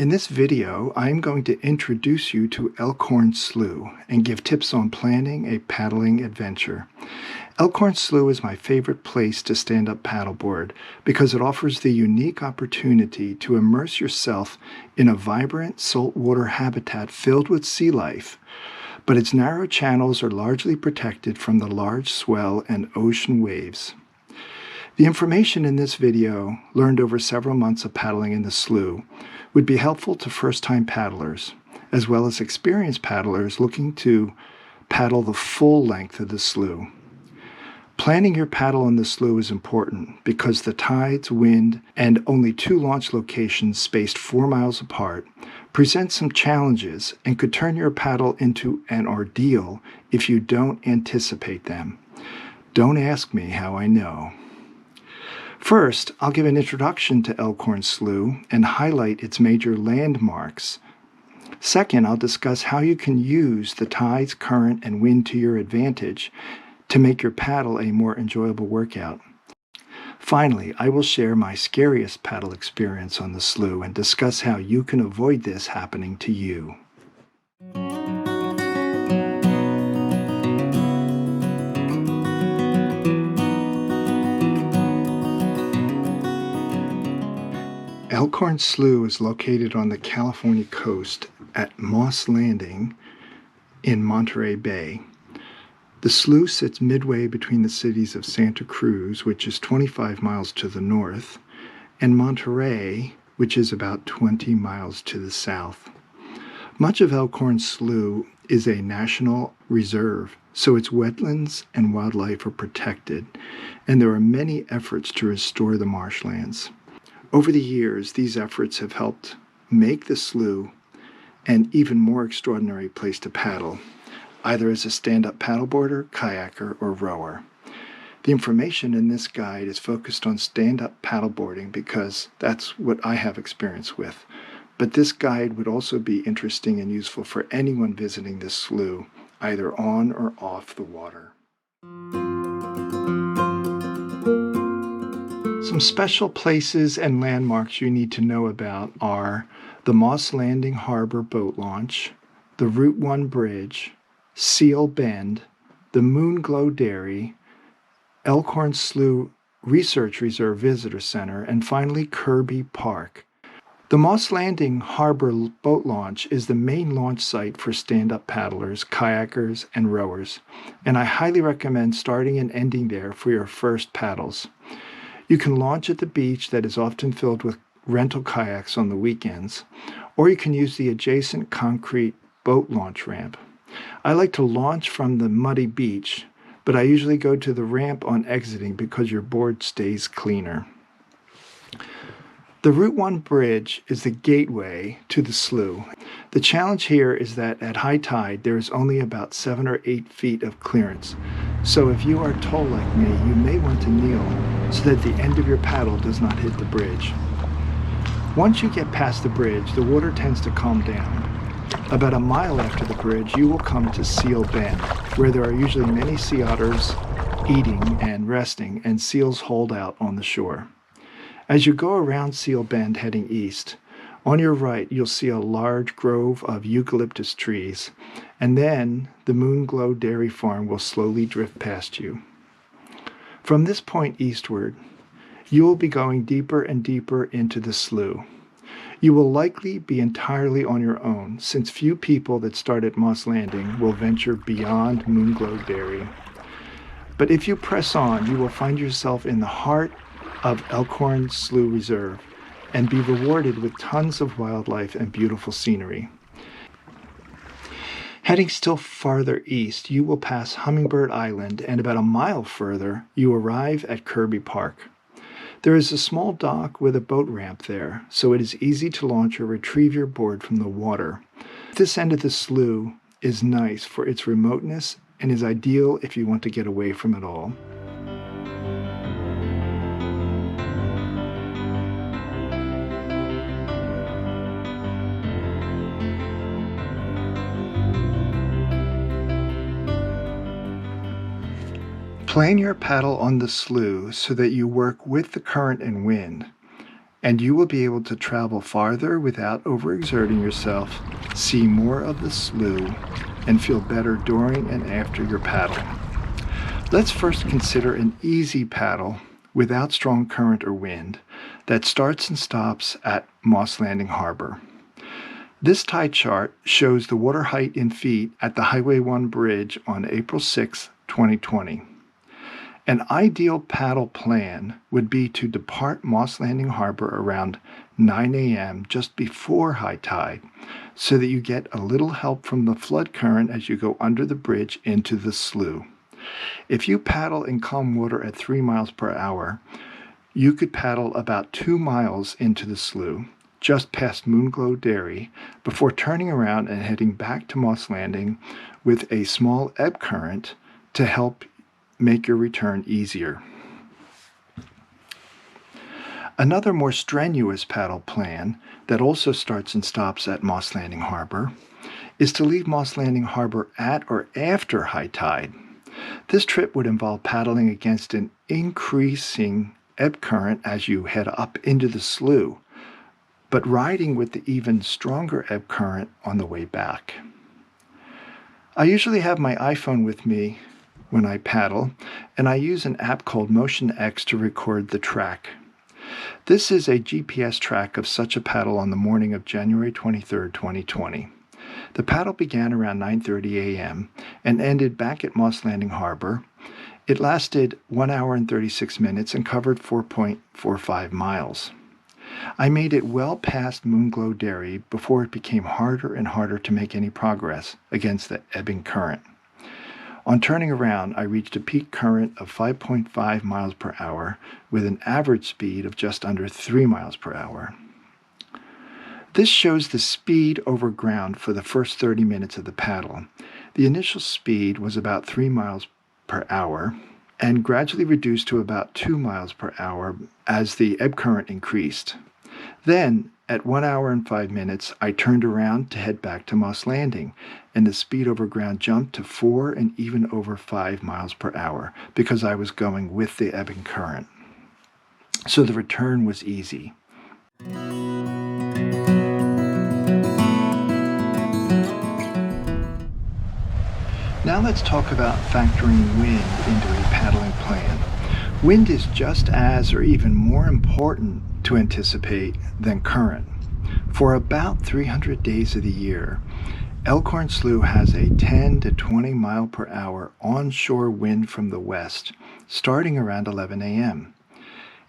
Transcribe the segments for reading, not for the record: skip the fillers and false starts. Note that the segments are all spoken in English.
In this video, I am going to introduce you to Elkhorn Slough and give tips on planning a paddling adventure. Elkhorn Slough is my favorite place to stand up paddleboard because it offers the unique opportunity to immerse yourself in a vibrant saltwater habitat filled with sea life, but its narrow channels are largely protected from the large swell and ocean waves. The information in this video, learned over several months of paddling in the slough, would be helpful to first-time paddlers, as well as experienced paddlers looking to paddle the full length of the slough. Planning your paddle in the slough is important because the tides, wind, and only 2 launch locations spaced 4 miles apart present some challenges and could turn your paddle into an ordeal if you don't anticipate them. Don't ask me how I know. First, I'll give an introduction to Elkhorn Slough and highlight its major landmarks. Second, I'll discuss how you can use the tides, current, and wind to your advantage to make your paddle a more enjoyable workout. Finally, I will share my scariest paddle experience on the slough and discuss how you can avoid this happening to you. Elkhorn Slough is located on the California coast at Moss Landing in Monterey Bay. The slough sits midway between the cities of Santa Cruz, which is 25 miles to the north, and Monterey, which is about 20 miles to the south. Much of Elkhorn Slough is a national reserve, so its wetlands and wildlife are protected, and there are many efforts to restore the marshlands. Over the years, these efforts have helped make the slough an even more extraordinary place to paddle, either as a stand-up paddleboarder, kayaker, or rower. The information in this guide is focused on stand-up paddleboarding because that's what I have experience with. But this guide would also be interesting and useful for anyone visiting this slough, either on or off the water. Some special places and landmarks you need to know about are the Moss Landing Harbor boat launch, the Route 1 bridge, Seal Bend, the Moonglow Dairy, Elkhorn Slough Research Reserve Visitor Center, and finally Kirby Park. The Moss Landing Harbor boat launch is the main launch site for stand-up paddlers, kayakers, and rowers, and I highly recommend starting and ending there for your first paddles. You can launch at the beach that is often filled with rental kayaks on the weekends, or you can use the adjacent concrete boat launch ramp. I like to launch from the muddy beach, but I usually go to the ramp on exiting because your board stays cleaner. The Route 1 bridge is the gateway to the slough. The challenge here is that at high tide there is only about 7 or 8 feet of clearance, so if you are tall like me, you may want to kneel so that the end of your paddle does not hit the bridge. Once you get past the bridge, the water tends to calm down. About a mile after the bridge, you will come to Seal Bend, where there are usually many sea otters eating and resting, and seals hold out on the shore. As you go around Seal Bend heading east, on your right you'll see a large grove of eucalyptus trees, and then the Moonglow Dairy Farm will slowly drift past you. From this point eastward, you will be going deeper and deeper into the slough. You will likely be entirely on your own, since few people that start at Moss Landing will venture beyond Moonglow Dairy. But if you press on, you will find yourself in the heart of Elkhorn Slough Reserve and be rewarded with tons of wildlife and beautiful scenery. Heading still farther east, you will pass Hummingbird Island, and about a mile further, you arrive at Kirby Park. There is a small dock with a boat ramp there, so it is easy to launch or retrieve your board from the water. This end of the slough is nice for its remoteness and is ideal if you want to get away from it all. Plan your paddle on the slough so that you work with the current and wind. and you will be able to travel farther without overexerting yourself, see more of the slough, and feel better during and after your paddle. Let's first consider an easy paddle without strong current or wind that starts and stops at Moss Landing Harbor. This tide chart shows the water height in feet at the Highway 1 bridge on April 6, 2020. An ideal paddle plan would be to depart Moss Landing Harbor around 9 a.m. just before high tide, so that you get a little help from the flood current as you go under the bridge into the slough. If you paddle in calm water at 3 miles per hour, you could paddle about 2 miles into the slough, just past Moonglow Dairy, before turning around and heading back to Moss Landing with a small ebb current to help make your return easier. Another more strenuous paddle plan that also starts and stops at Moss Landing Harbor is to leave Moss Landing Harbor at or after high tide. This trip would involve paddling against an increasing ebb current as you head up into the slough, but riding with the even stronger ebb current on the way back. I usually have my iPhone with me when I paddle, and I use an app called MotionX to record the track. This is a GPS track of such a paddle on the morning of January 23, 2020. The paddle began around 9:30 a.m. and ended back at Moss Landing Harbor. It lasted 1 hour and 36 minutes and covered 4.45 miles. I made it well past Moonglow Dairy before it became harder and harder to make any progress against the ebbing current. On turning around, I reached a peak current of 5.5 miles per hour with an average speed of just under 3 miles per hour. This shows the speed over ground for the first 30 minutes of the paddle. The initial speed was about 3 miles per hour and gradually reduced to about 2 miles per hour as the ebb current increased. Then, at 1 hour and 5 minutes, I turned around to head back to Moss Landing, and the speed over ground jumped to 4 and even over 5 miles per hour because I was going with the ebbing current. So the return was easy. Now let's talk about factoring wind into a paddling plan. Wind is just as or even more important to anticipate than current. For about 300 days of the year, Elkhorn Slough has a 10 to 20 mile per hour onshore wind from the west, starting around 11 a.m.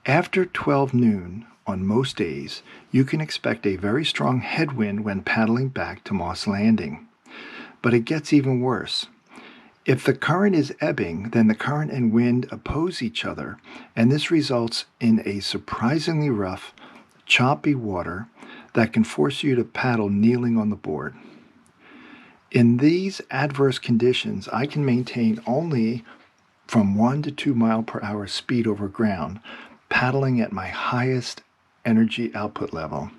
After 12 noon on most days, you can expect a very strong headwind when paddling back to Moss Landing. But it gets even worse. If the current is ebbing, then the current and wind oppose each other, and this results in a surprisingly rough, choppy water that can force you to paddle kneeling on the board. In these adverse conditions, I can maintain only from 1 to 2 mile per hour speed over ground, paddling at my highest energy output level.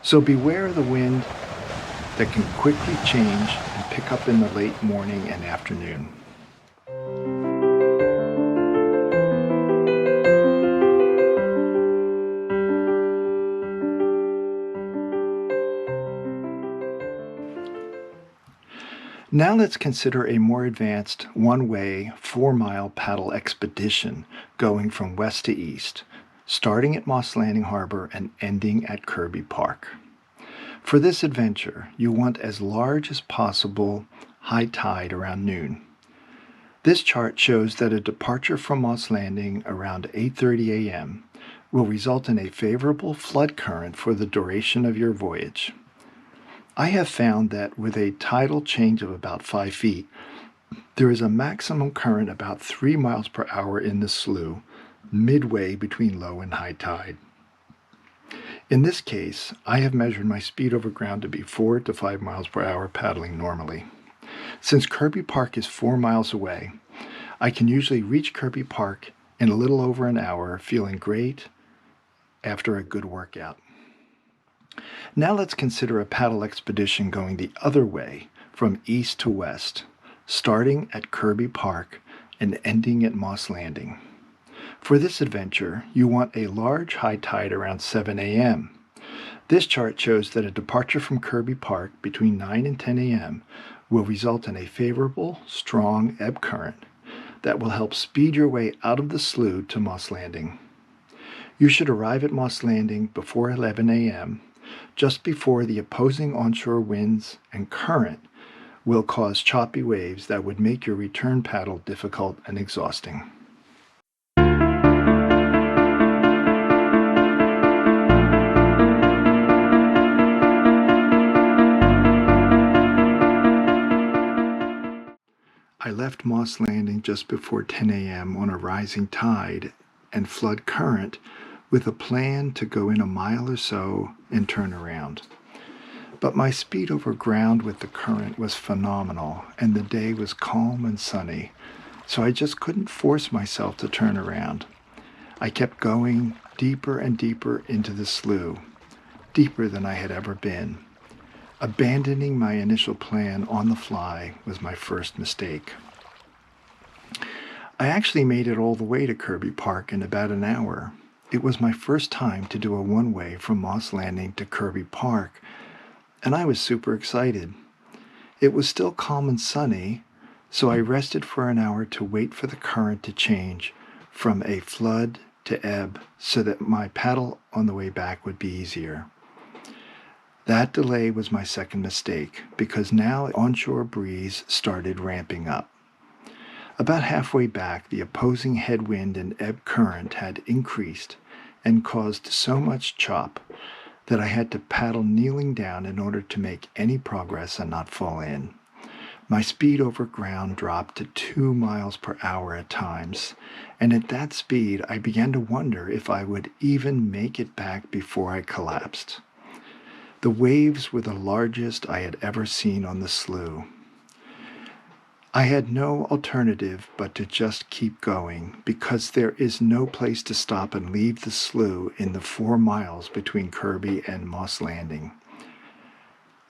So beware of the wind that can quickly change and pick up in the late morning and afternoon. Now let's consider a more advanced one-way 4-mile paddle expedition going from west to east, starting at Moss Landing Harbor and ending at Kirby Park. For this adventure, you want as large as possible high tide around noon. This chart shows that a departure from Moss Landing around 8:30 a.m. will result in a favorable flood current for the duration of your voyage. I have found that with a tidal change of about 5 feet, there is a maximum current about 3 miles per hour in the slough, midway between low and high tide. In this case, I have measured my speed over ground to be 4 to 5 miles per hour paddling normally. Since Kirby Park is 4 miles away, I can usually reach Kirby Park in a little over an hour, feeling great after a good workout. Now let's consider a paddle expedition going the other way from east to west, starting at Kirby Park and ending at Moss Landing. For this adventure, you want a large high tide around 7 a.m. This chart shows that a departure from Kirby Park between 9 and 10 a.m. will result in a favorable, strong ebb current that will help speed your way out of the slough to Moss Landing. You should arrive at Moss Landing before 11 a.m., just before the opposing onshore winds and current will cause choppy waves that would make your return paddle difficult and exhausting. I left Moss Landing just before 10 a.m. on a rising tide and flood current with a plan to go in a mile or so and turn around. But my speed over ground with the current was phenomenal, and the day was calm and sunny, so I just couldn't force myself to turn around. I kept going deeper and deeper into the slough, deeper than I had ever been. Abandoning my initial plan on the fly was my first mistake. I actually made it all the way to Kirby Park in about an hour. It was my first time to do a one-way from Moss Landing to Kirby Park, and I was super excited. It was still calm and sunny, so I rested for an hour to wait for the current to change from a flood to ebb so that my paddle on the way back would be easier. That delay was my second mistake because now the onshore breeze started ramping up. About halfway back, the opposing headwind and ebb current had increased and caused so much chop that I had to paddle kneeling down in order to make any progress and not fall in. My speed over ground dropped to 2 miles per hour at times, and at that speed I began to wonder if I would even make it back before I collapsed. The waves were the largest I had ever seen on the slough. I had no alternative but to just keep going because there is no place to stop and leave the slough in the 4 miles between Kirby and Moss Landing.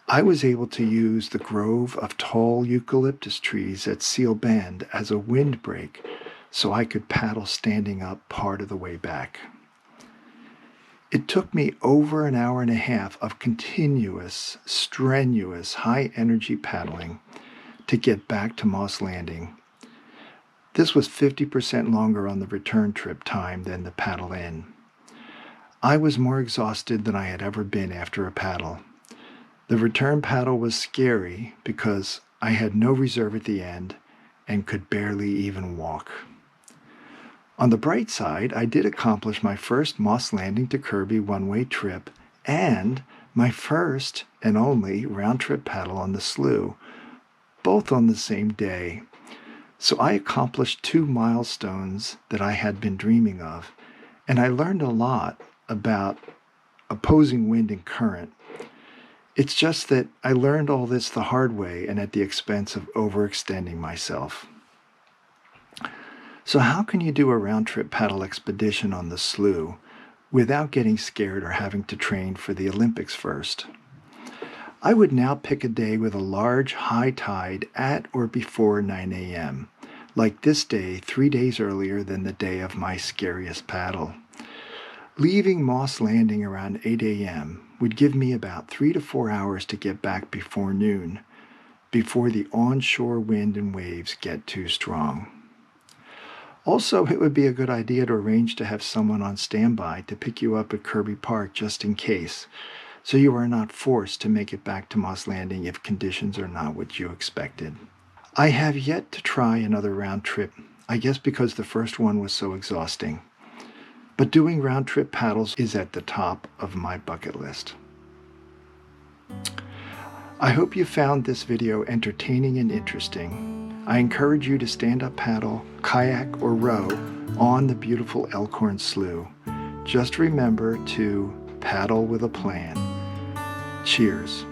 I was able to use the grove of tall eucalyptus trees at Seal Bend as a windbreak so I could paddle standing up part of the way back. It took me over an hour and a half of continuous, strenuous, high-energy paddling to get back to Moss Landing. This was 50% longer on the return trip time than the paddle in. I was more exhausted than I had ever been after a paddle. The return paddle was scary because I had no reserve at the end and could barely even walk. On the bright side, I did accomplish my first Moss Landing to Kirby one-way trip and my first and only round-trip paddle on the slough, both on the same day. So I accomplished 2 milestones that I had been dreaming of, and I learned a lot about opposing wind and current. It's just that I learned all this the hard way and at the expense of overextending myself. So how can you do a round-trip paddle expedition on the slough without getting scared or having to train for the Olympics first? I would now pick a day with a large high tide at or before 9 a.m., like this day 3 days earlier than the day of my scariest paddle. Leaving Moss Landing around 8 a.m. would give me about 3 to 4 hours to get back before noon, before the onshore wind and waves get too strong. Also, it would be a good idea to arrange to have someone on standby to pick you up at Kirby Park just in case, so you are not forced to make it back to Moss Landing if conditions are not what you expected. I have yet to try another round trip, I guess because the first one was so exhausting. But doing round trip paddles is at the top of my bucket list. I hope you found this video entertaining and interesting. I encourage you to stand up paddle, kayak, or row on the beautiful Elkhorn Slough. Just remember to paddle with a plan. Cheers.